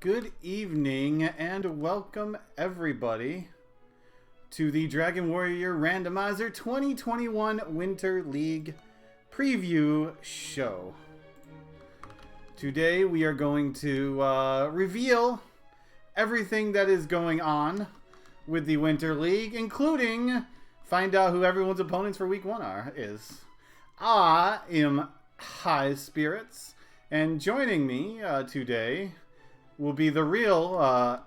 Good evening and welcome everybody to the Dragon Warrior Randomizer 2021 Winter League preview show. Today we are going to reveal everything that is going on with the Winter League, including find out who everyone's opponents for week 1 is. I am High Spirits, and joining me today will be the real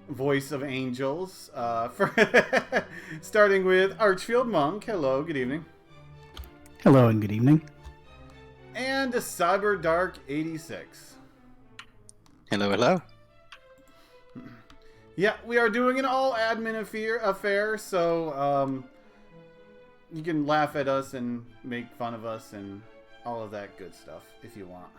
voice of angels, starting with Archfield Monk. Hello, good evening. Hello and good evening. And Cyber Dark 86. Hello, hello. Yeah, we are doing an all admin affair, so you can laugh at us and make fun of us and all of that good stuff if you want.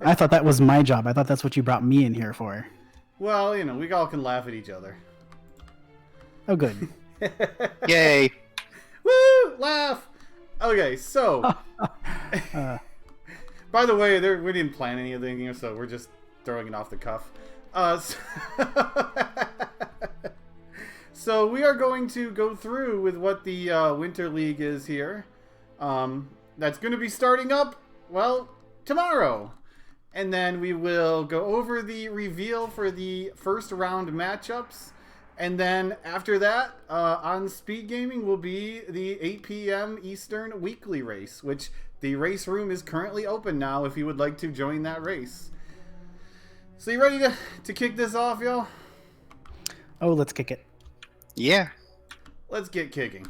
I thought that was my job. I thought that's what you brought me in here for. Well, you know, we all can laugh at each other. Oh, good. Yay. Woo! Laugh! Okay, so... By the way, we didn't plan anything, so we're just throwing it off the cuff. So we are going to go through with what the Winter League is here. That's going to be starting up, well, tomorrow. And then we will go over the reveal for the first round matchups. And then after that, on Speed Gaming will be the 8 p.m. Eastern weekly race, which the race room is currently open now if you would like to join that race. So you ready to kick this off, y'all? Oh, let's kick it. Yeah. Let's get kicking.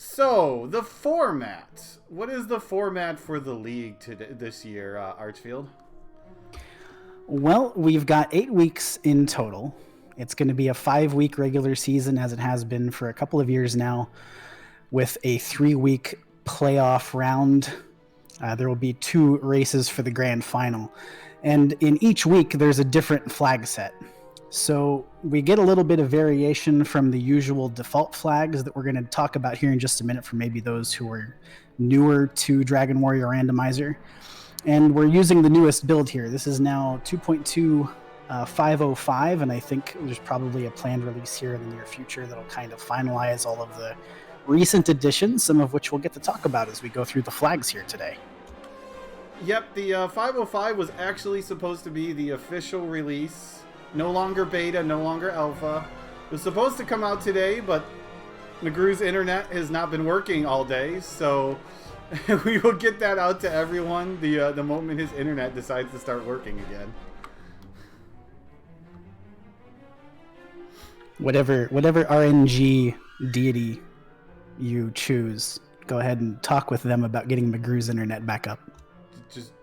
So, the format. What is the format for the league this year, Archfield? Well, we've got 8 weeks in total. It's going to be a 5-week regular season, as it has been for a couple of years now, with a 3-week playoff round. There will be 2 races for the grand final. And in each week, there's a different flag set. So we get a little bit of variation from the usual default flags that we're going to talk about here in just a minute for maybe those who are newer to Dragon Warrior Randomizer. And we're using the newest build here. This is now 2.2505, and I think there's probably a planned release here in the near future that'll kind of finalize all of the recent additions, some of which we'll get to talk about as we go through the flags here today. Yep, the 505 was actually supposed to be the official release. No longer beta, no longer alpha. It was supposed to come out today, but McGrew's internet has not been working all day, so we will get that out to everyone the moment his internet decides to start working again. Whatever RNG deity you choose, go ahead and talk with them about getting McGrew's internet back up. Just,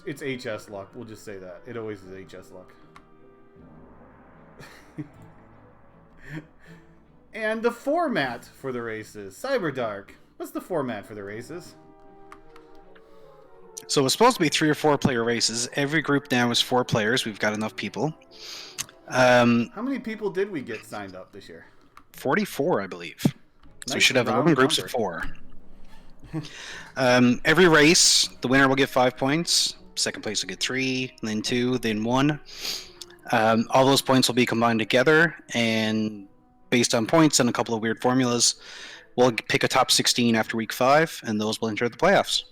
it's HS luck. We'll just say that. It always is HS luck. And the format for the races. Cyberdark, what's the format for the races? So it's supposed to be 3 or 4 player races. Every group now is 4 players. We've got enough people. How many people did we get signed up this year? 44, I believe. So Nice we should have 11 round groups number. of 4. Every race, the winner will get 5 points. Second place will get 3, then 2, then 1. All those points will be combined together, and based on points and a couple of weird formulas, we'll pick a top 16 after week 5, and those will enter the playoffs.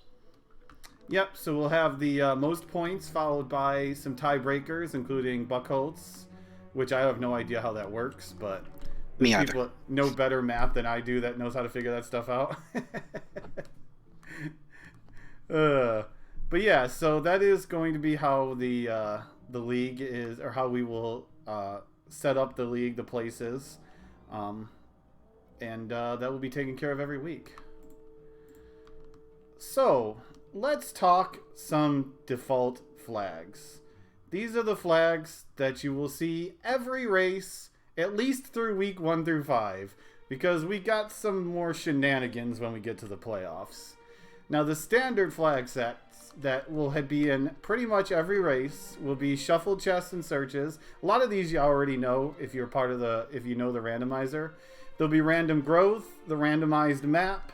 Yep, so we'll have the most points followed by some tiebreakers, including Buckholz, which I have no idea how that works, but Me there's either. people that know better math than I do that knows how to figure that stuff out. But yeah, so that is going to be how the league is, or how we will set up the league, the places. And that will be taken care of every week. So, let's talk some default flags. These are the flags that you will see every race, at least through week 1 through 5, because we got some more shenanigans when we get to the playoffs. Now, the standard flag sets that will be in pretty much every race will be shuffled chests and searches. A lot of these you already know if you're part of if you know the randomizer. There'll be random growth, the randomized map,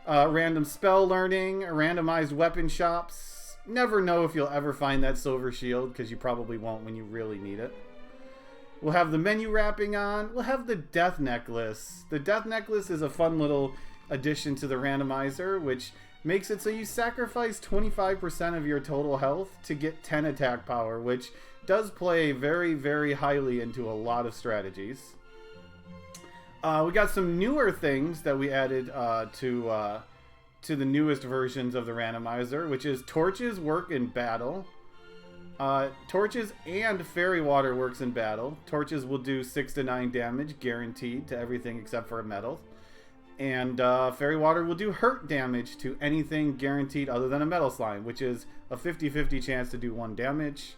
random spell learning, randomized weapon shops. Never know if you'll ever find that silver shield, because you probably won't when you really need it. We'll have the menu wrapping on. We'll have the death necklace. The death necklace is a fun little addition to the randomizer, which makes it so you sacrifice 25% of your total health to get 10 attack power, which does play very, very highly into a lot of strategies. We got some newer things that we added to the newest versions of the randomizer, which is torches work in battle. Torches and fairy water works in battle. Torches will do 6 to 9 damage, guaranteed, to everything except for a metal. And fairy water will do hurt damage to anything guaranteed other than a metal slime, which is a 50-50 chance to do 1 damage.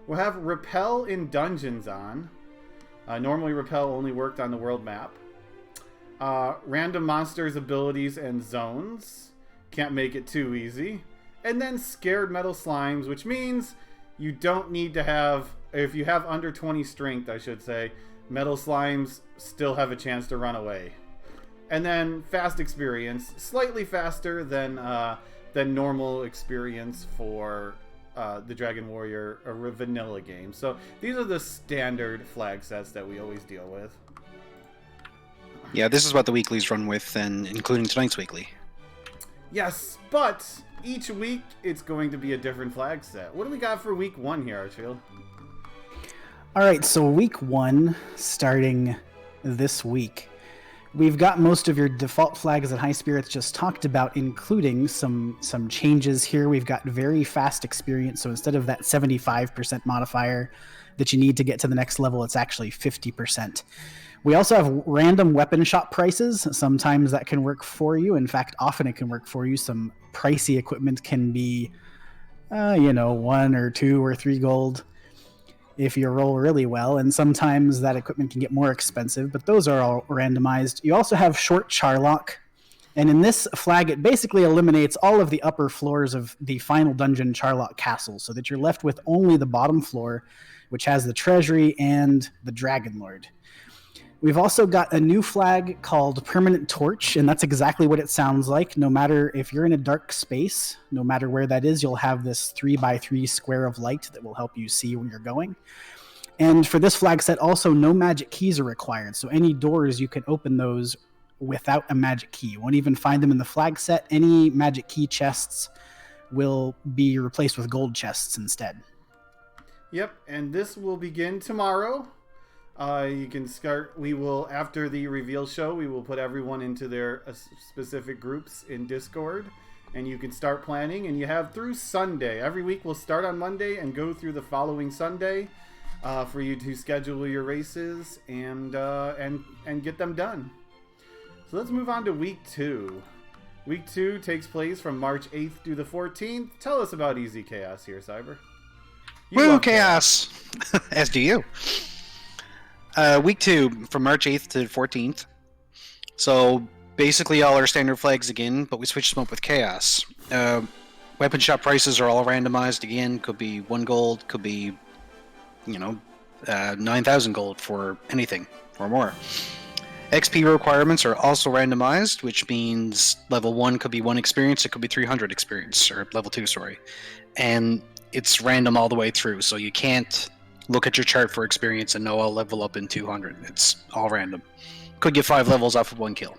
We'll have repel in dungeons on. Normally repel only worked on the world map. Random monsters, abilities, and zones. Can't make it too easy. And then scared metal slimes, which means you don't need to have, if you have under 20 strength, I should say, metal slimes still have a chance to run away. And then fast experience, slightly faster than normal experience for the Dragon Warrior or vanilla game. So these are the standard flag sets that we always deal with. Yeah, this is what the weeklies run with, and including tonight's weekly. Yes, but each week it's going to be a different flag set. What do we got for week 1 here, Archfield? All right, so week 1, starting this week, we've got most of your default flags that High Spirits just talked about, including some changes here. We've got very fast experience, so instead of that 75% modifier that you need to get to the next level, it's actually 50%. We also have random weapon shop prices. Sometimes that can work for you. In fact, often it can work for you. Some pricey equipment can be, 1 or 2 or 3 gold if you roll really well, and sometimes that equipment can get more expensive, but those are all randomized. You also have short charlock, and in this flag it basically eliminates all of the upper floors of the final dungeon charlock castle, so that you're left with only the bottom floor, which has the treasury and the dragon lord. We've also got a new flag called Permanent Torch, and that's exactly what it sounds like. No matter if you're in a dark space, no matter where that is, you'll have this 3x3 square of light that will help you see where you're going. And for this flag set, also no magic keys are required. So any doors, you can open those without a magic key. You won't even find them in the flag set. Any magic key chests will be replaced with gold chests instead. Yep, and this will begin tomorrow. You can start, we will, after the reveal show, we will put everyone into their specific groups in Discord, and you can start planning, and you have through Sunday. Every week we'll start on Monday and go through the following Sunday for you to schedule your races and get them done. So let's move on to week 2. Week 2 takes place from March 8th through the 14th. Tell us about Easy Chaos here, Cyber. Woo, chaos! As do you. Week 2, from March 8th to 14th. So, basically all our standard flags again, but we switched them up with Chaos. Weapon shop prices are all randomized again. Could be 1 gold, could be, 9,000 gold for anything, or more. XP requirements are also randomized, which means level 1 could be 1 experience, it could be 300 experience, or level 2, sorry. And it's random all the way through, so you can't look at your chart for experience and know I'll level up in 200. It's all random. Could get 5 levels off of 1 kill.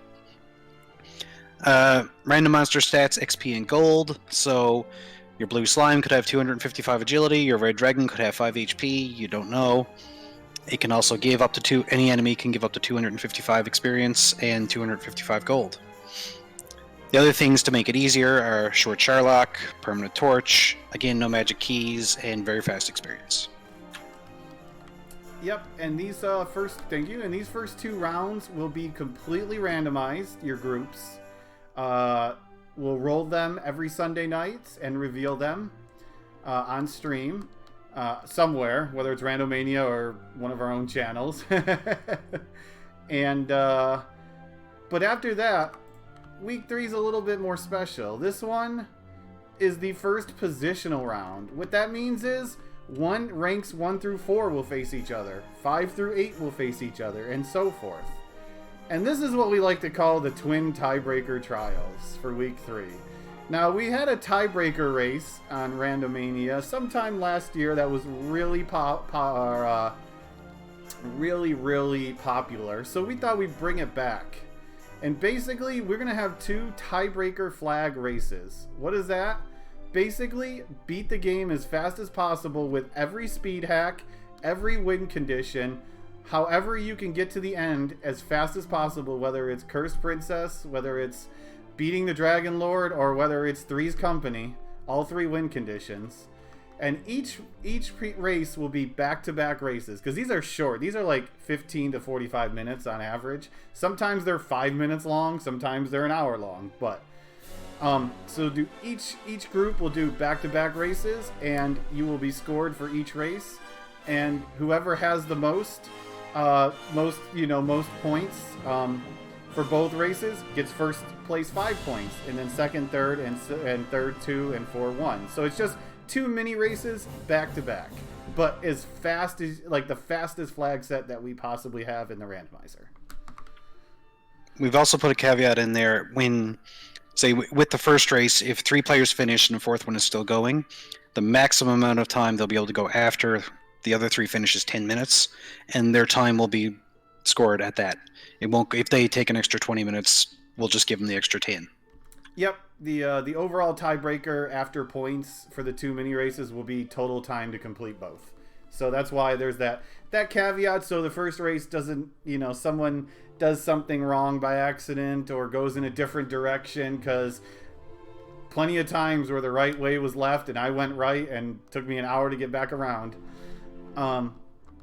Random monster stats, XP and gold. So your blue slime could have 255 agility, your red dragon could have 5 HP, you don't know. It can also give up to any enemy can give up to 255 experience and 255 gold. The other things to make it easier are short charlock, permanent torch, again no magic keys, and very fast experience. Yep, and these these first 2 rounds will be completely randomized, your groups. We'll roll them every Sunday night and reveal them on stream somewhere, whether it's Randomania or one of our own channels. And but after that, week 3 is a little bit more special. This one is the first positional round. What that means is ranks 1 through 4 will face each other, 5 through 8 will face each other, and so forth. And this is what we like to call the Twin Tiebreaker Trials for Week 3. Now, we had a tiebreaker race on Randomania sometime last year that was really really popular, so we thought we'd bring it back. And basically, we're going to have 2 tiebreaker flag races. What is that? Basically, beat the game as fast as possible with every speed hack, every win condition, however you can get to the end as fast as possible, whether it's Cursed Princess, whether it's beating the Dragon Lord, or whether it's Three's Company, all 3 win conditions. And each race will be back-to-back races, because these are short. These are like 15 to 45 minutes on average. Sometimes they're 5 minutes long, sometimes they're an hour long. But so do each group will do back-to-back races, and you will be scored for each race. And whoever has the most points for both races gets first place 5 points, and then second, third, and third 2, and 4 1. So it's just 2 mini races back to back, but as fast as the fastest flag set that we possibly have in the randomizer. We've also put a caveat in there when, say, with the first race, if 3 players finish and the 4th one is still going, the maximum amount of time they'll be able to go after the other 3 finish is 10 minutes, and their time will be scored at that. It won't. If they take an extra 20 minutes, we'll just give them the extra 10. Yep, the overall tiebreaker after points for the 2 mini races will be total time to complete both. So that's why there's that caveat. So the first race doesn't, someone does something wrong by accident or goes in a different direction, because plenty of times where the right way was left and I went right and took me an hour to get back around.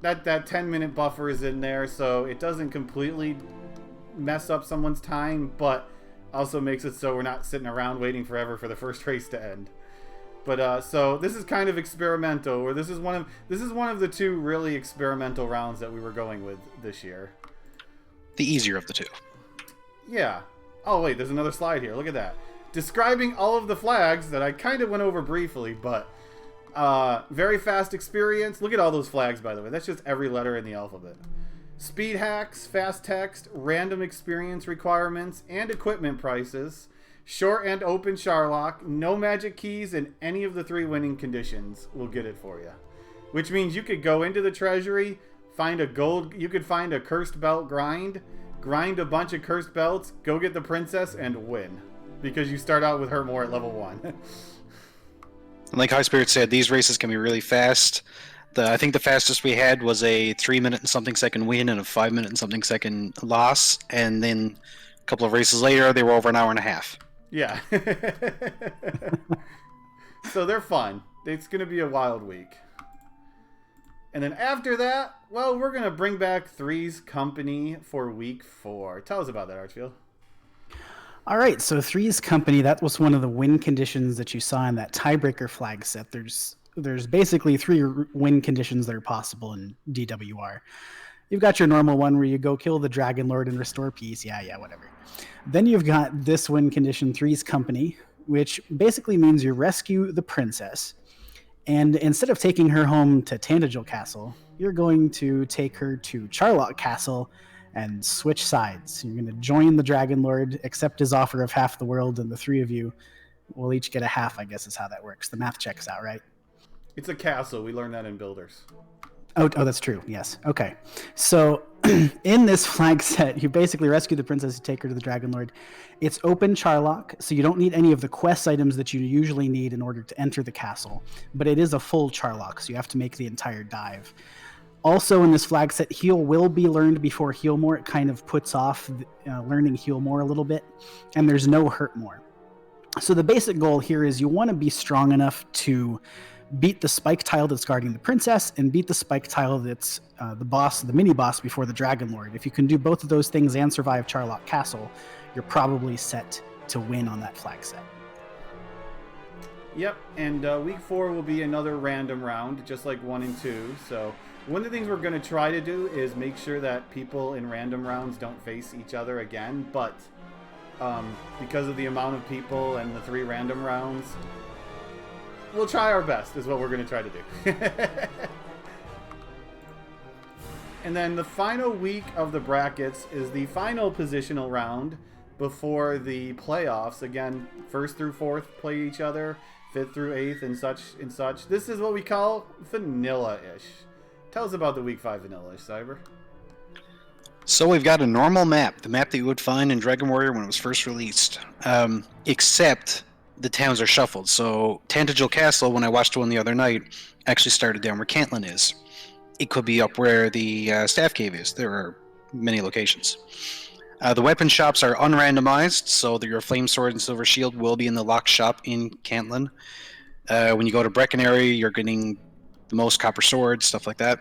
That 10-minute buffer is in there, so it doesn't completely mess up someone's time, but also makes it so we're not sitting around waiting forever for the first race to end. But so this is kind of experimental, or this is one of the 2 really experimental rounds that we were going with this year. The easier of the 2. Yeah. Oh wait, there's another slide here. Look at that. Describing all of the flags that I kind of went over briefly, but very fast experience. Look at all those flags, by the way. That's just every letter in the alphabet. Speed hacks, fast text, random experience requirements, and equipment prices. Short and open Charlock. No magic keys, and any of the 3 winning conditions will get it for you. Which means you could go into the treasury, find a gold. You could find a cursed belt grind a bunch of cursed belts, go get the princess, and win. Because you start out with her more at level 1. Like High Spirit said, these races can be really fast. I think the fastest we had was a 3-minute and something second win and a 5-minute and something second loss, and then a couple of races later, they were over an hour and a half. Yeah. So they're fun. It's going to be a wild week. And then after that, well, we're going to bring back Three's Company for week 4. Tell us about that, Archfield. All right, so Three's Company, that was one of the win conditions that you saw in that tiebreaker flag set. There's basically 3 win conditions that are possible in DWR. You've got your normal one where you go kill the Dragon Lord and restore peace. Yeah, whatever. Then you've got this win condition, Three's Company, which basically means you rescue the princess. And instead of taking her home to Tandagel Castle, you're going to take her to Charlock Castle and switch sides. You're going to join the Dragon Lord, accept his offer of half the world, and the 3 of you will each get a half, I guess is how that works. The math checks out, right? It's a castle. We learned that in Builders. Oh, that's true. Yes. Okay. So in this flag set, you basically rescue the princess and take her to the Dragon Lord. It's open Charlock, so you don't need any of the quest items that you usually need in order to enter the castle. But it is a full Charlock, so you have to make the entire dive. Also in this flag set, Heal will be learned before Heal More. It kind of puts off learning Heal More a little bit. And there's no Hurt More. So the basic goal here is you want to be strong enough to beat the spike tile that's guarding the princess and beat the spike tile that's the mini boss before the Dragon Lord. If you can do both of those things and survive Charlock Castle, you're probably set to win on that flag set. Yep, and week 4 will be another random round, just like 1 and 2. So one of the things we're going to try to do is make sure that people in random rounds don't face each other again, but because of the amount of people and the 3 random rounds, we'll try our best is what we're going to try to do. And then the final week of the brackets is the final positional round before the playoffs. Again, 1st through 4th play each other, 5th through 8th, and such and such. This is what we call vanilla-ish. Tell us about the Week 5 vanilla-ish, Cyber. So we've got a normal map, the map that you would find in Dragon Warrior when it was first released, except the towns are shuffled. So Tantagel Castle, when I watched one the other night, actually started down where Cantland is. It could be up where the Staff Cave is. There are many locations. The weapon shops are unrandomized, so that your Flame Sword and Silver Shield will be in the locked shop in Cantland. When you go to Breckenary, you're getting the most Copper Swords, stuff like that.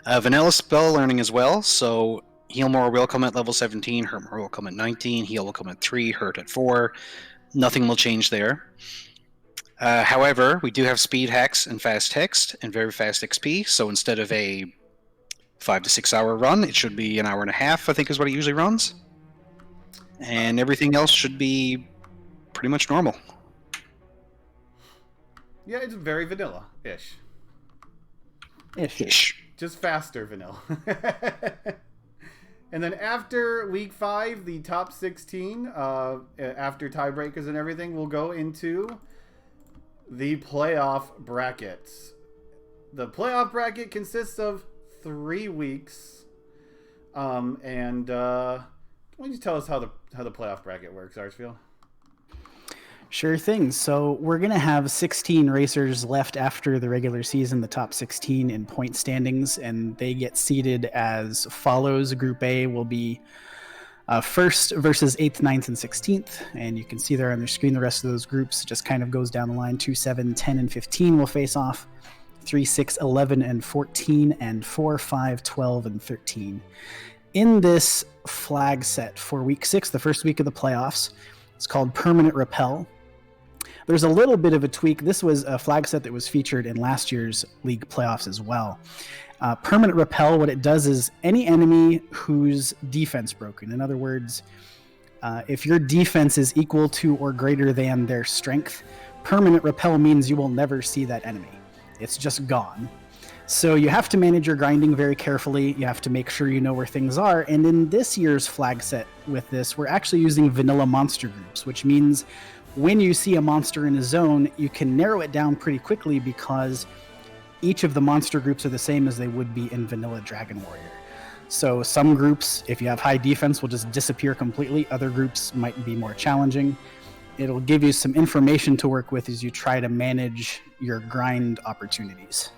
Vanilla spell learning as well, so Heal More will come at level 17, Hurt More will come at 19, Heal will come at 3, Hurt at 4. Nothing will change there. However, we do have speed hacks and fast text and very fast XP, so instead of a 5 to 6 hour run, it should be an hour and a half, I think is what it usually runs. And everything else should be pretty much normal. Yeah, it's very vanilla-ish. Ish. Just faster vanilla. And then after Week 5, the top 16, after tiebreakers and everything, will go into the playoff brackets. The playoff bracket consists of 3 weeks. Why don't you tell us how the playoff bracket works, Archfield? Sure thing. So we're going to have 16 racers left after the regular season, the top 16 in point standings, and they get seeded as follows. Group A will be first versus 8th, 9th, and 16th, and you can see there on their screen the rest of those groups. It just kind of goes down the line. 2, 7, 10, and 15 will face off. 3, 6, 11, and 14, and 4, 5, 12, and 13. In this flag set for Week 6, the first week of the playoffs, it's called Permanent Repel. There's a little bit of a tweak. This was a flag set that was featured in last year's league playoffs as well. Permanent Repel, what it does is any enemy whose defense broken. In other words, if your defense is equal to or greater than their strength, Permanent Repel means you will never see that enemy. It's just gone. So you have to manage your grinding very carefully. You have to make sure you know where things are. And in this year's flag set with this, we're actually using vanilla monster groups, which means when you see a monster in a zone, you can narrow it down pretty quickly because each of the monster groups are the same as they would be in vanilla Dragon Warrior. So some groups, if you have high defense, will just disappear completely. Other groups might be more challenging. It'll give you some information to work with as you try to manage your grind opportunities.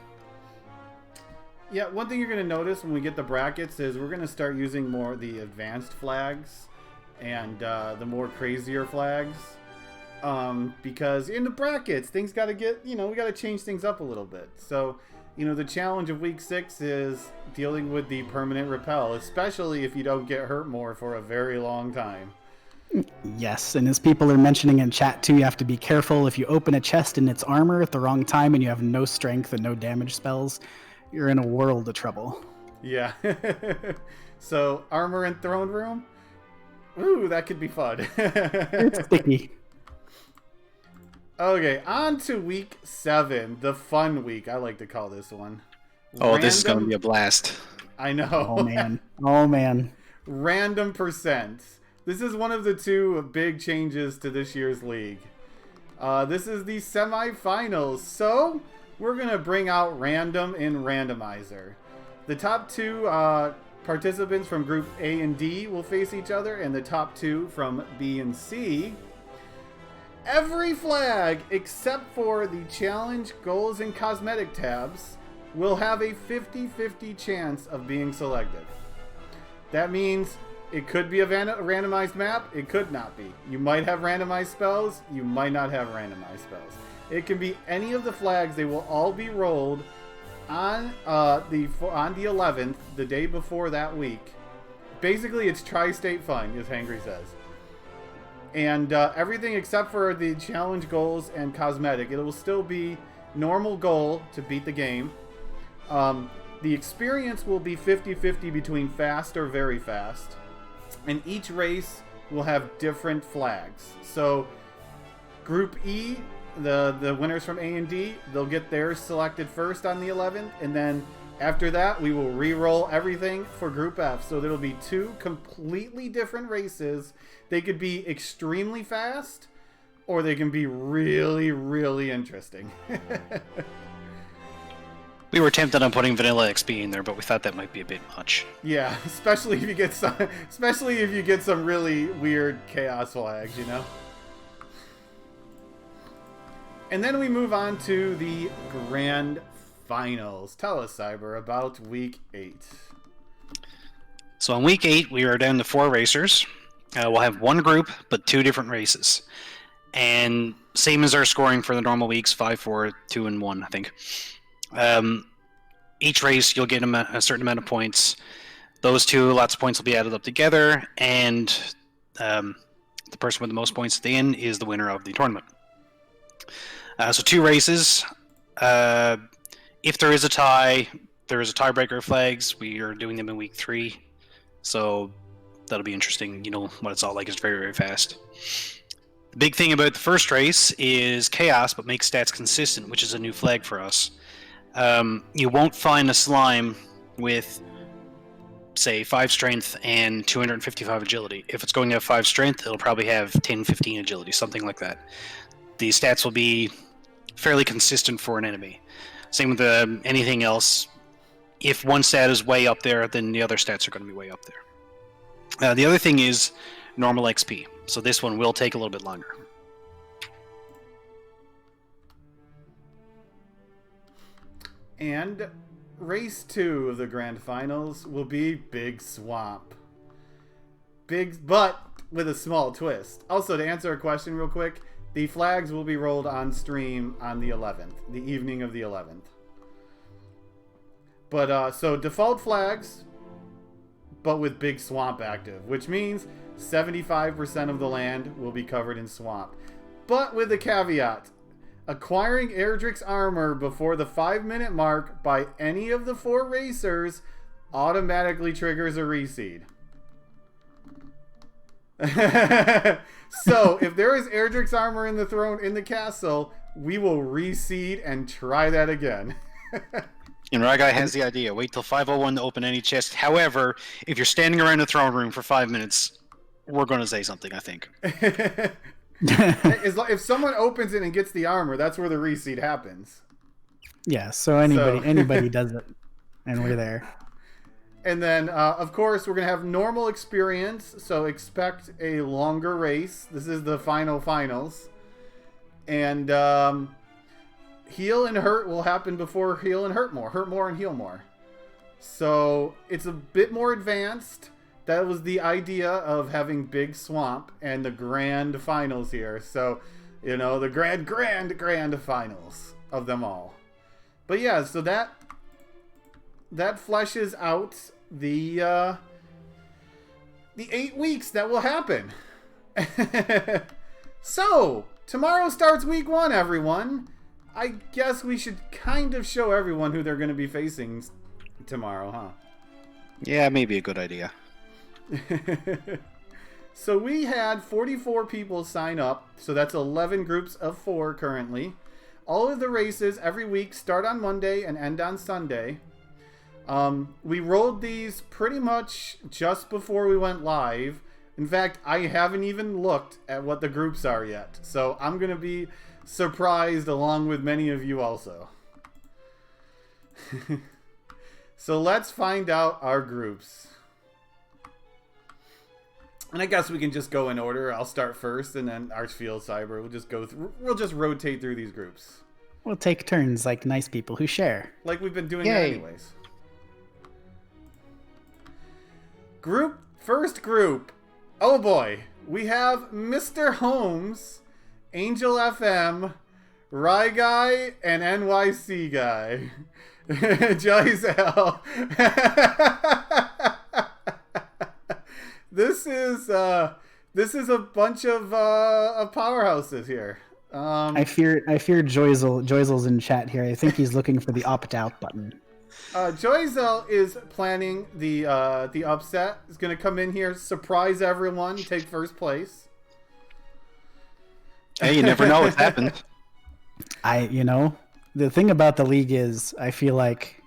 Yeah, one thing you're going to notice when we get the brackets is we're going to start using more the advanced flags and the more crazier flags. Because in the brackets, things got to get, we got to change things up a little bit. So, the challenge of Week 6 is dealing with the permanent repel, especially if you don't get hurt more for a very long time. Yes, and as people are mentioning in chat too, you have to be careful. If you open a chest and it's armor at the wrong time and you have no strength and no damage spells, you're in a world of trouble. Yeah. So, armor and throne room? Ooh, that could be fun. It's sticky. Okay, on to Week 7, the fun week. I like to call this one. Oh, this is going to be a blast. I know. Oh, man. Random percent. This is one of the 2 big changes to this year's league. This is the semifinals, so we're going to bring out random in Randomizer. The top 2 participants from Group A and D will face each other, and the top 2 from B and C. Every flag, except for the challenge, goals, and cosmetic tabs, will have a 50-50 chance of being selected. That means it could be a randomized map, it could not be. You might have randomized spells, you might not have randomized spells. It can be any of the flags, they will all be rolled on the 11th, the day before that week. Basically, it's tri-state fun, as Hangry says. And everything except for the challenge goals and cosmetic, it will still be normal goal to beat the game. The experience will be 50-50 between fast or very fast. And each race will have different flags. So Group E, the winners from A and D, they'll get theirs selected first on the 11th. And then After that, we will re-roll everything for Group F. So there'll be 2 completely different races. They could be extremely fast, or they can be really, really interesting. We were tempted on putting Vanilla XP in there, but we thought that might be a bit much. Yeah, especially if you get some really weird chaos flags, you know. And then we move on to the grand finals. Tell us, Cyber, about week 8. So on week 8, we are down to 4 racers. We'll have 1 group, but 2 different races. And same as our scoring for the normal weeks, 5, 4, 2, and 1, I think. Each race, you'll get a certain amount of points. Those 2, lots of points will be added up together, and the person with the most points at the end is the winner of the tournament. So 2 races. If there is a tie, there is a tiebreaker flags. We are doing them in week 3, so that'll be interesting. You know what it's all like. It's very, very fast. The big thing about the first race is chaos, but make stats consistent, which is a new flag for us. You won't find a slime with, say, 5 strength and 255 agility. If it's going to have 5 strength, it'll probably have 10, 15 agility, something like that. The stats will be fairly consistent for an enemy. Same with anything else. If one stat is way up there, then the other stats are going to be way up there. The other thing is normal XP. So this one will take a little bit longer. And race 2 of the grand finals will be Big Swamp. But with a small twist. Also, to answer a question real quick, the flags will be rolled on stream on the 11th, the evening of the 11th. But, so default flags, but with Big Swamp active, which means 75% of the land will be covered in swamp. But with the caveat, acquiring Erdrick's armor before the 5-minute mark by any of the 4 racers automatically triggers a reseed. So, if there is Erdrick's armor in the castle, we will reseed and try that again. And Ragai has the idea. Wait till 5:01 to open any chest. However, if you're standing around the throne room for 5 minutes, we're going to say something, I think. If someone opens it and gets the armor, that's where the reseed happens. Yeah, so anybody does it, and we're there. And then, of course, we're going to have normal experience, so expect a longer race. This is the finals. And heal and hurt will happen before heal and hurt more. Hurt more and heal more. So it's a bit more advanced. That was the idea of having Big Swamp and the grand finals here. So, you know, the grand finals of them all. But yeah, so that fleshes out the 8 weeks that will happen. So, tomorrow starts week 1, everyone. I guess we should kind of show everyone who they're going to be facing tomorrow, huh? Yeah, maybe a good idea. So we had 44 people sign up, so that's 11 groups of 4 currently. All of the races every week start on Monday and end on Sunday. We rolled these pretty much just before we went live. In fact, I haven't even looked at what the groups are yet, so I'm going to be surprised along with many of you also. So let's find out our groups. And I guess we can just go in order. I'll start first, and then Archfield Cyber. We'll just go through. We'll just rotate through these groups. We'll take turns like nice people who share. Like we've been doing that anyways. First group. Oh boy. We have Mr. Holmes, Angel FM, Rye Guy, and NYC Guy. Joyzel. This is a bunch of powerhouses here. I fear Joyzel's in chat here. I think he's looking for the opt-out button. Joyzel is planning the upset. He's going to come in here, surprise everyone, take first place. Hey, you never know what's happened. The thing about the league is, I feel like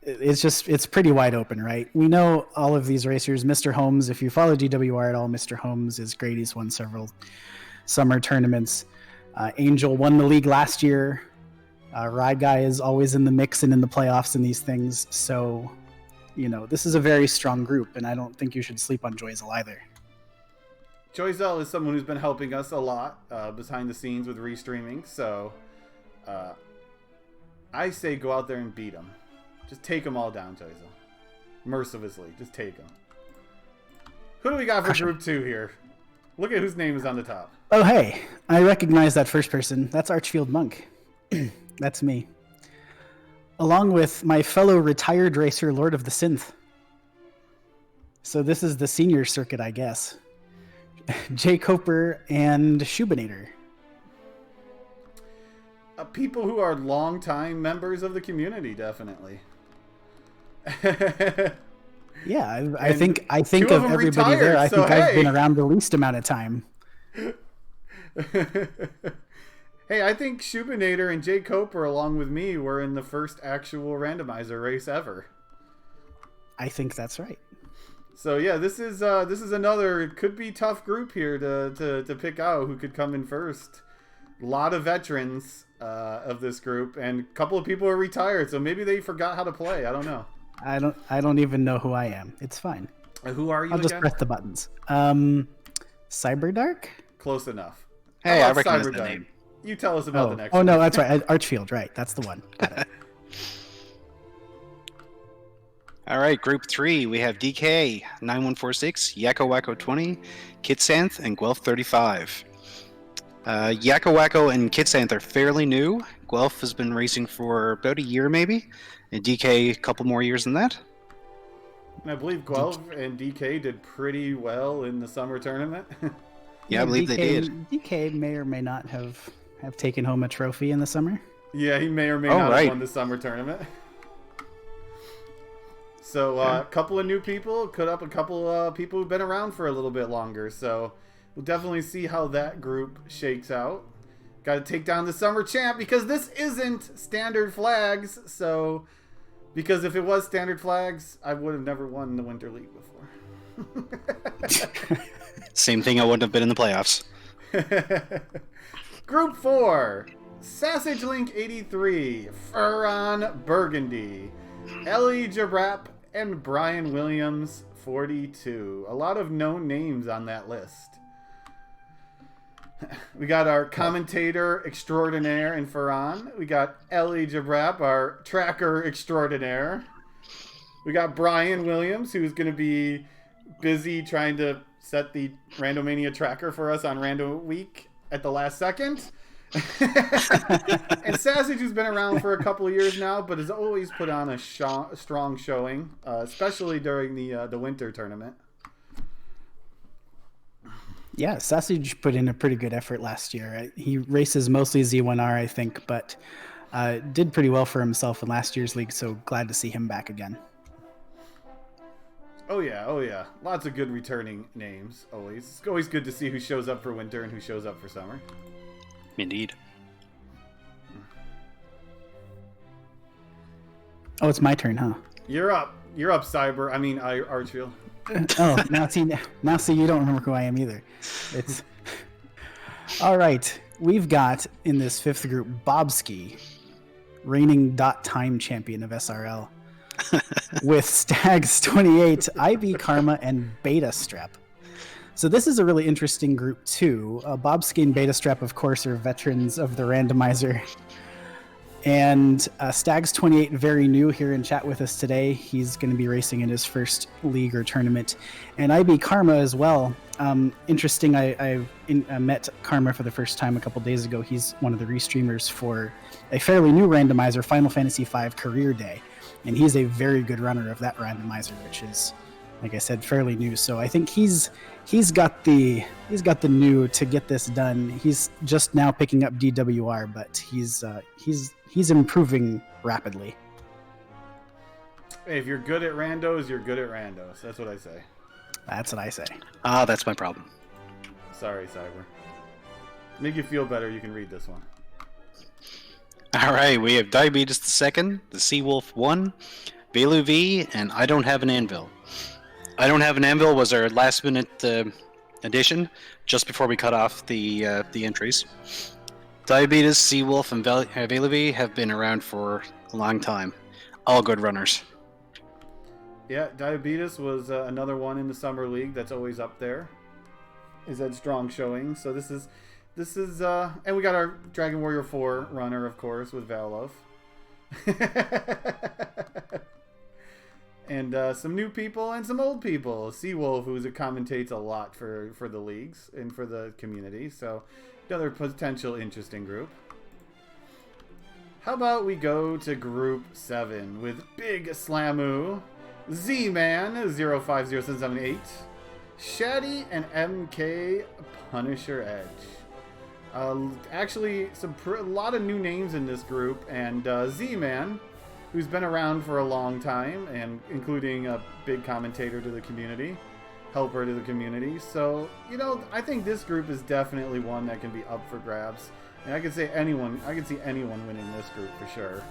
it's pretty wide open, right? We know all of these racers. Mr. Holmes, if you follow DWR at all, Mr. Holmes is great. He's won several summer tournaments. Angel won the league last year. Ride Guy is always in the mix and in the playoffs in these things. So, this is a very strong group, and I don't think you should sleep on Joyzel either. Joyzel is someone who's been helping us a lot behind the scenes with restreaming. So, I say go out there and beat him. Just take them all down, Joyzel. Mercilessly. Just take them. Who do we got for Group 2 here? Look at whose name is on the top. Oh, hey. I recognize that first person. That's Archfield Monk. That's me. Along with my fellow retired racer, Lord of the Synth. So this is the senior circuit, I guess. Jay Coper and Schubinator. People who are longtime members of the community, definitely. Yeah, I think of everybody retired, there. I so think I've hey. been around the least amount of time. Hey, I think Schubinator and Jay Coper, along with me, were in the first actual randomizer race ever. I think that's right. So yeah, this is another could be tough group here to pick out who could come in first. A lot of veterans of this group, and a couple of people are retired, so maybe they forgot how to play. I don't know. I don't even know who I am. It's fine. Who are you I'll just again? press the buttons. Cyberdark? Close enough. Hey, How I about recognize Cyberdark? that name. You tell us about the next Oh one. no, that's right. Archfield, right. That's the one. Got it. All right, Group 3, we have DK 9146, Yakko Wacko 20, Kitsanth, and Guelph 35. Yakko Wacko and Kitsanth are fairly new. Guelph has been racing for about a year, maybe, and DK a couple more years than that. I believe Guelph and DK did pretty well in the summer tournament. Yeah, I believe they did. DK may or may not have taken home a trophy in the summer. Yeah, he may or may Oh, not right. have won the summer tournament. So a couple of new people, could up a couple of people who've been around for a little bit longer. So we'll definitely see how that group shakes out. Got to take down the summer champ because this isn't standard flags. So because if it was standard flags, I would have never won the Winter League before. Same thing, I wouldn't have been in the playoffs. Group 4, Sausage Link 83, Furon Burgundy, Ellie Jabrap, and Brian Williams 42. A lot of known names on that list. We got our commentator extraordinaire in Furon. We got Ellie Jabrap, our tracker extraordinaire. We got Brian Williams, who's going to be busy trying to set the Randomania tracker for us on Random Week at the last second. And Sausage, who's been around for a couple of years now, but has always put on a strong showing, especially during the winter tournament. Yeah, Sausage put in a pretty good effort last year. He races mostly Z1R, I think, but did pretty well for himself in last year's league, so glad to see him back again. Oh yeah. Lots of good returning names, always. It's always good to see who shows up for winter and who shows up for summer. Indeed. Oh, it's my turn, huh? You're up, Cyber. I mean, Archfield. Oh, now see, you don't remember who I am either. It's all right. We've got in this fifth group Bobski, reigning .time champion of SRL, with Stags 28, IB Karma, and Beta Strap. So this is a really interesting group too. Bobski and Beta Strap, of course, are veterans of the randomizer. And Stags 28, very new here in chat with us today. He's going to be racing in his first league or tournament. And IB Karma as well. Interesting, I met Karma for the first time a couple days ago. He's one of the restreamers for a fairly new randomizer, Final Fantasy V Career Day. And he's a very good runner of that randomizer, which is, like I said, fairly new. So I think he's got the new to get this done. He's just now picking up DWR, but he's improving rapidly. Hey, if you're good at randos, you're good at randos. That's what I say. That's what I say. That's my problem. Sorry, Cyber. Make you feel better, you can read this one. All right, we have Diabetes the Second, the Seawolf 1, Velu V, and I Don't Have an Anvil. I Don't Have an Anvil was our last minute addition, just before we cut off the entries. Diabetes, Seawolf, and Velu V have been around for a long time. All good runners. Yeah, Diabetes was another one in the Summer League that's always up there. Is that strong showing? So this is, and we got our Dragon Warrior 4 runner, of course, with Valov. And some new people and some old people. Seawolf, who commentates a lot for the leagues and for the community. So another potential interesting group. How about we go to Group 7 with Big Slamu, Z-Man 050778, Shaddy, and MK Punisher Edge. Actually, a lot of new names in this group, and Z-Man, who's been around for a long time, and including a big commentator to the community, helper to the community. So, I think this group is definitely one that can be up for grabs. And I can see anyone winning this group for sure.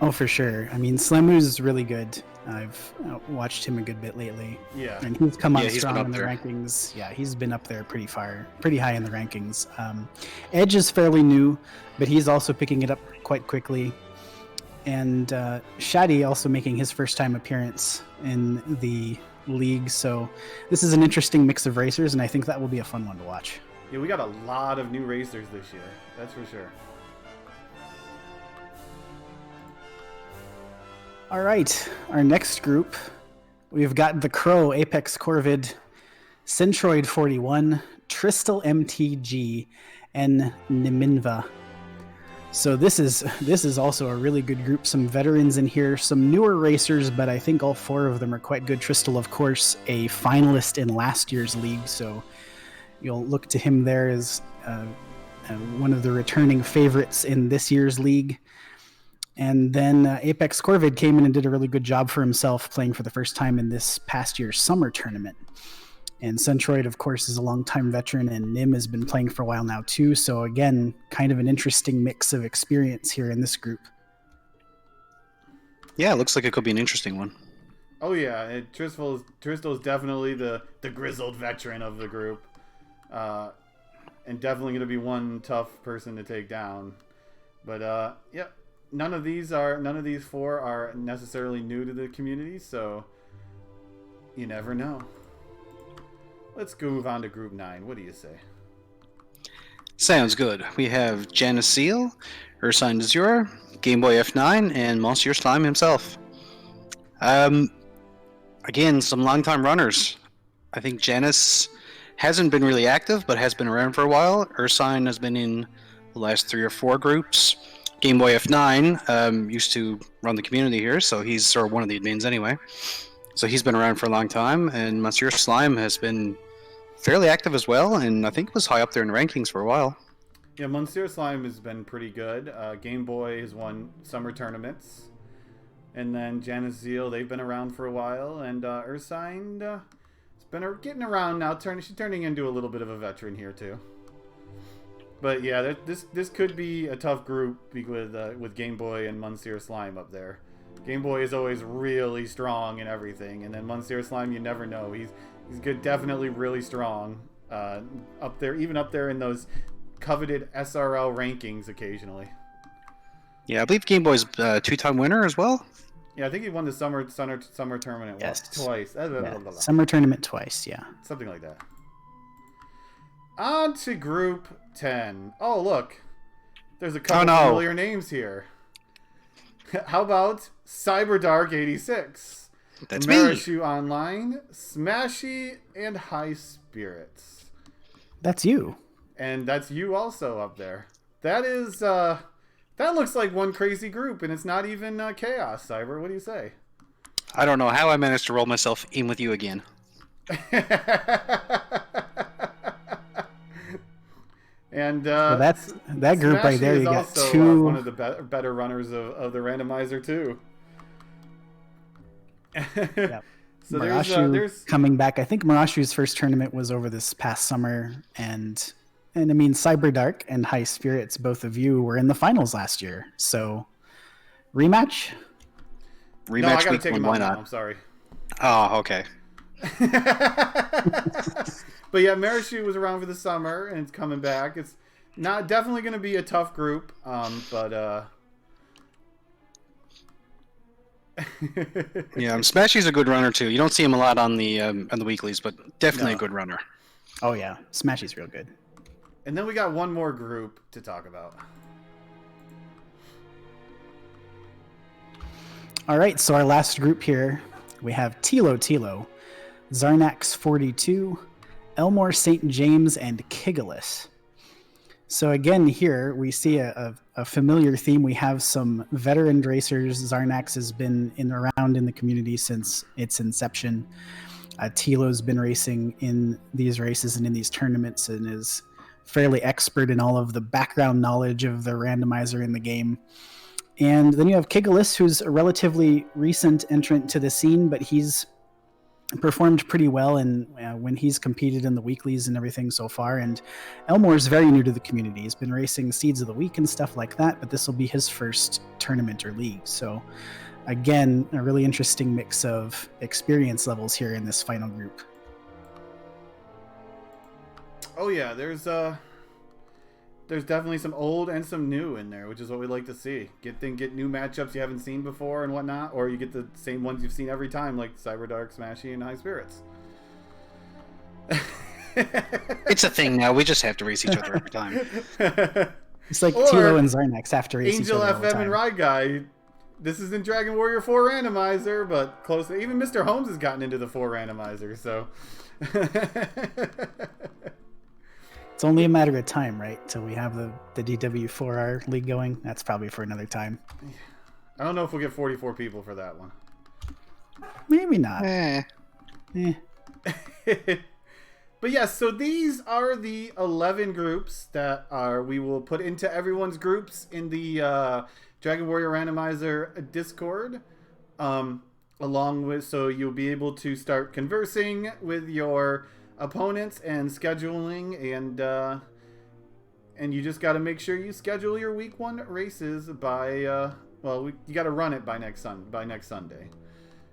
Oh, for sure. I mean, Slamu's really good. I've watched him a good bit lately. Yeah. And he's come on he's strong been in the up there. rankings. Yeah, he's been up there pretty high in the rankings. Edge is fairly new, but he's also picking it up quite quickly. And Shaddy also making his first time appearance in the league. So this is an interesting mix of racers, and I think that will be a fun one to watch. Yeah, we got a lot of new racers this year. That's for sure. All right, our next group, we've got the Crow, Apex Corvid, Centroid 41, Tristal MTG, and Niminva. So this is also a really good group. Some veterans in here, some newer racers, but I think all four of them are quite good. Tristal, of course, a finalist in last year's league, so you'll look to him there as one of the returning favorites in this year's league. And then Apex Corvid came in and did a really good job for himself, playing for the first time in this past year's summer tournament. And Centroid, of course, is a longtime veteran, and Nim has been playing for a while now, too. So, again, kind of an interesting mix of experience here in this group. Yeah, it looks like it could be an interesting one. Oh, yeah. Tristal is definitely the grizzled veteran of the group. And definitely going to be one tough person to take down. But, yeah. None of these four are necessarily new to the community, so you never know. Let's move on to Group 9. What do you say? Sounds good. We have Janice Seal, Ursine Azure, Game Boy F9, and Monsieur Slime himself. Again, some longtime runners. I think Janice hasn't been really active, but has been around for a while. Ursine has been in the last 3 or 4 groups. Game Boy F9 used to run the community here, so he's sort of one of the admins anyway. So he's been around for a long time, and Monsieur Slime has been fairly active as well, and I think was high up there in the rankings for a while. Yeah, Monsieur Slime has been pretty good. Game Boy has won summer tournaments. And then Janice Zeal, they've been around for a while. And Ursine has been getting around now. She's turning into a little bit of a veteran here, too. But yeah, this could be a tough group with Game Boy and Monsieur Slime up there. Game Boy is always really strong and everything, and then Monsieur Slime, you never know. He's good, definitely really strong up there, even up there in those coveted SRL rankings occasionally. Yeah, I believe Game Boy's a 2-time winner as well. Yeah, I think he won the summer tournament twice. Yeah. Summer tournament twice, yeah. Something like that. On to Group 10. Oh, look. There's a couple familiar names here. How about CyberDark86? That's me. Marashu Online, Smashy, and High Spirits. That's you. And that's you also up there. That is, that looks like one crazy group, and it's not even Chaos, Cyber. What do you say? I don't know how I managed to roll myself in with you again. And well, that's that group Smashy right there. is You got also, two. one of the better runners of the randomizer too. Yeah. So Marashu there's coming back. I think Marashu's first tournament was over this past summer, and I mean Cyberdark and High Spirits, both of you were in the finals last year. So Rematch? Rematch No, I gotta week take one. him Why out now. not? I'm sorry. Oh, okay. But yeah, Marashu was around for the summer, and it's coming back. It's not definitely going to be a tough group, but Yeah, Smashy's a good runner too. You don't see him a lot on the weeklies, but definitely No. a good runner. Oh yeah, Smashy's real good. And then we got one more group to talk about. All right, so our last group here, we have Tilo, Zarnax 42, Elmore St. James, and Kigalus. So again, here we see a familiar theme. We have some veteran racers. Zarnax has been around in the community since its inception. Tilo's been racing in these races and in these tournaments and is fairly expert in all of the background knowledge of the randomizer in the game. And then you have Kigalus, who's a relatively recent entrant to the scene, but he's performed pretty well in when he's competed in the weeklies and everything so far. And Elmore's very new to the community. He's been racing Seeds of the Week and stuff like that, but this will be his first tournament or league. So again, a really interesting mix of experience levels here in this final group. Oh yeah, there's definitely some old and some new in there, which is what we like to see. Get new matchups you haven't seen before and whatnot, or you get the same ones you've seen every time, like Cyberdark, Smashy, and High Spirits. It's a thing now. We just have to race each other every time. It's like Or Tilo and Zarnax after race Angel each other all the FM time. and Ride Guy. This isn't Dragon Warrior 4 Randomizer, but close. Even Mr. Holmes has gotten into the 4 Randomizer, so. It's only a matter of time, right? Till we have the DW4R league going. That's probably for another time. I don't know if we'll get 44 people for that one. Maybe not. Eh. But yes, so these are the 11 groups that we will put into everyone's groups in the Dragon Warrior Randomizer Discord. Along with, so you'll be able to start conversing with your opponents and scheduling, and you just got to make sure you schedule your week 1 races by you got to run it by next Sunday.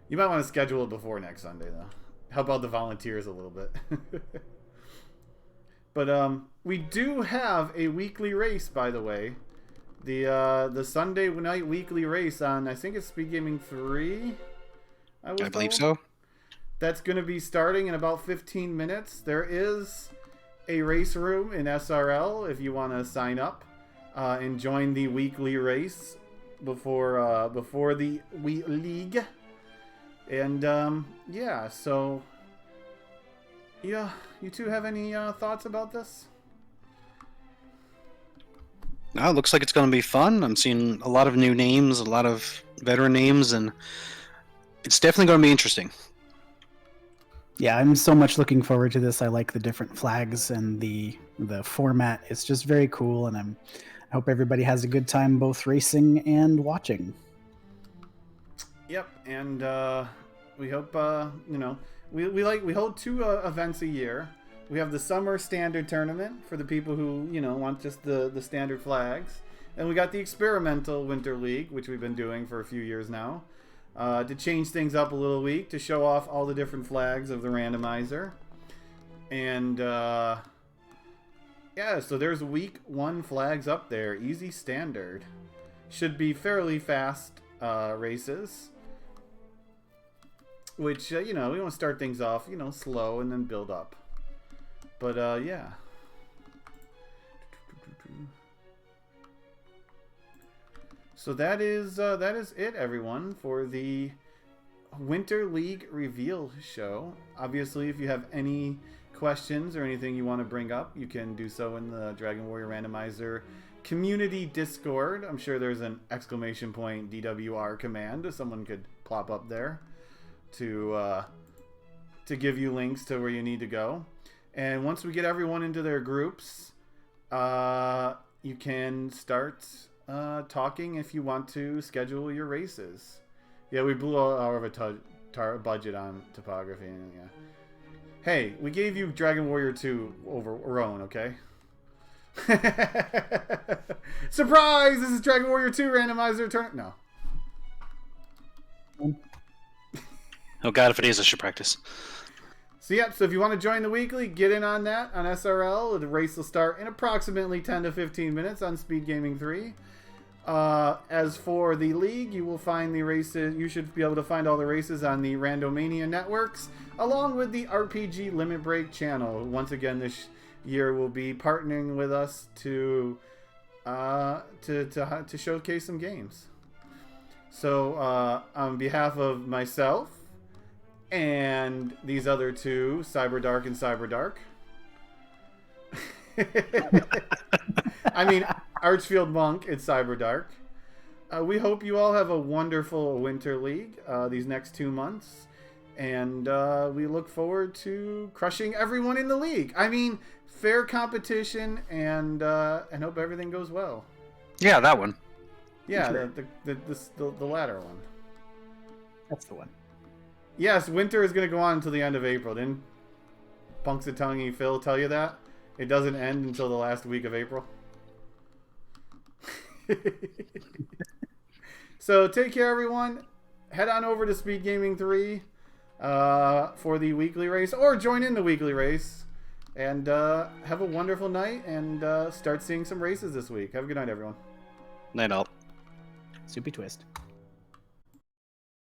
You might want to schedule it before next Sunday though. Help out the volunteers a little bit. But we do have a weekly race, by the way. The Sunday night weekly race on, I think it's Speed Gaming 3. I believe so. That's going to be starting in about 15 minutes. There is a race room in SRL if you want to sign up and join the weekly race before the league. And yeah, so yeah, you two have any thoughts about this? No, it looks like it's going to be fun. I'm seeing a lot of new names, a lot of veteran names, and it's definitely going to be interesting. Yeah, I'm so much looking forward to this. I like the different flags and the format. It's just very cool, and I hope everybody has a good time both racing and watching. Yep, and we hope we hold 2 events a year. We have the summer standard tournament for the people who want just the standard flags, and we got the experimental winter league, which we've been doing for a few years now. To change things up a little week, to show off all the different flags of the randomizer. And yeah, so there's week 1 flags up there. Easy standard. Should be fairly fast races. Which, we want to start things off, slow and then build up. But yeah. So that is it, everyone, for the Winter League reveal show. Obviously, if you have any questions or anything you want to bring up, you can do so in the Dragon Warrior Randomizer community Discord. I'm sure there's an exclamation point DWR command someone could plop up there to give you links to where you need to go. And once we get everyone into their groups, you can start talking if you want to schedule your races. Yeah, we blew out of a budget on topography. Yeah. Hey, we gave you Dragon Warrior 2 over Roan, okay? Surprise! This is Dragon Warrior 2 randomizer turn. No. Oh god, if it is, I should practice. So yeah, so if you want to join the weekly, get in on that on SRL. The race will start in approximately 10 to 15 minutes on Speed Gaming 3. As for the league, you will find the races. You should be able to find all the races on the Randomania networks, along with the RPG Limit Break channel. Once again, this year will be partnering with us to showcase some games. So on behalf of myself and these other two, Cyberdark and Cyberdark. I mean, Archfield Monk and Cyberdark. We hope you all have a wonderful Winter League these next 2 months. And we look forward to crushing everyone in the league. I mean, fair competition and hope everything goes well. Yeah, that one. Yeah, the latter one. That's the one. Yes, winter is going to go on until the end of April. Didn't Punxsutawney Phil tell you that? It doesn't end until the last week of April. So take care, everyone. Head on over to Speed Gaming 3 for the weekly race, or join in the weekly race. And have a wonderful night, and start seeing some races this week. Have a good night, everyone. Night all. Soupy twist.